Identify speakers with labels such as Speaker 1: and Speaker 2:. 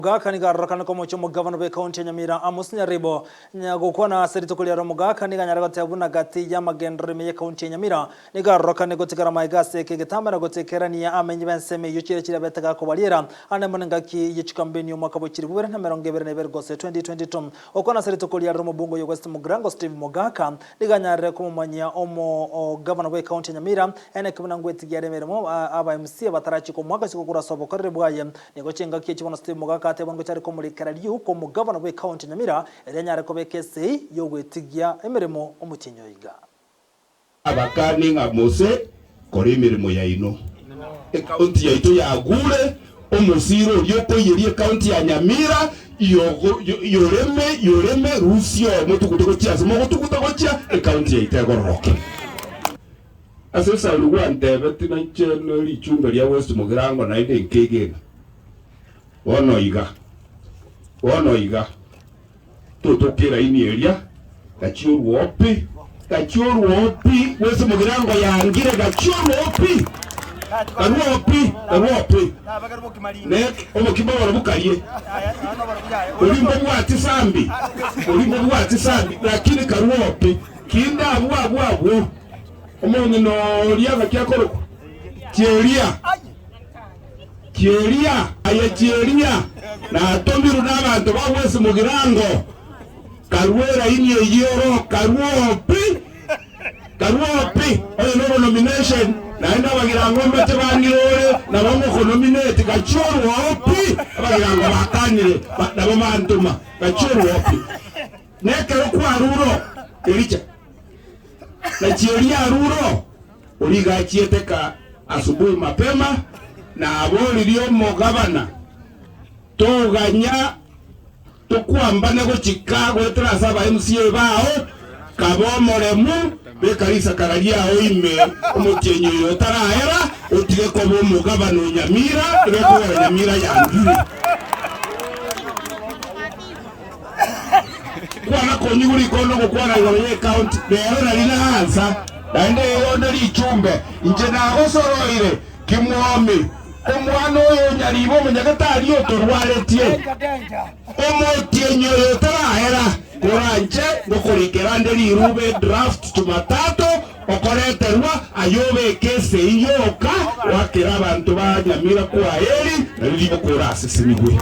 Speaker 1: Mugaka ni garrakana ko mucho mugavana be county Nyamira Amos Nyaribo nyagukona serito kulira mugaka ni ganyaragote abuna gati ya magendre me county Nyamira ni garrakana gotikara maigase ke getambara gotekera ni amenye benseme yuchire chira betega ko balira ane monengaki yichikambeni umwaka bukiri bubere na 2022 okona serito kulira mubungo yo West Mugrango Steve Mugaka ni ganyare ko mumanya omo governor be county Nyamira ene kubuna ngweti yaremeremo aba MC batarachi ko mwaka sikukura sobo korre bwaye ni gochenga kichibona Steve Mugaka atebongo cyari ko muri karari uko mu governor we county Nyamira erenyare ko bekese yo gwetigia emeremo omukinyo yiga
Speaker 2: abakani nga mose kore emeremo ya ino county ya ito yagure omusiro ryo ko yeri county ya Nyamira yoreme rusio mutukutuko cyazo mo gutukutuko cya county ya Itegoroke asesa lugwante betina cheno lichumba lya West Mugrango na inde nkege Wono iga tutokera ini elia gachiuru opi Wese Mugrango yangire gachiuru opi nek omo kibawara bukaye ulimbo bwati sambi lakini karuo opi kinda abwa omonye no liaga kyakoro Kieria na tomiru n'abantu ba Wese Mugrango Karwera ini eyoro Karuopi oyo no nomination na enda bagirango mbete bangirore na bamwe nominate gachoro opi bagirango bakanire nabo mantuma gachoro opi nekero kwa ruro elicha na Kieria ruro uliga chieteka asubuhi mapema na aboli lyo mugabana tuganya tukwambane go Chicago etrasa ba MCA bao kabomoremu bekarisa karagia oime omutenyo yotarahera utige ko bo mugabana Nyamira tugeko Nyamira yangire kwana konyiguri kono gukwana ngoye count lero nari nahansa ndande yondo lichumbe inje nagosoroire kimwami omwana oyo nyaribo munyagatari otorwaretie omotienyo yotarahera kuranje ngokurikera nderi rube draft Jumatatu okoreterwa ayobe kese iyoka wakira abantu ba Nyamira kwa heri nalibo kurasi simigwe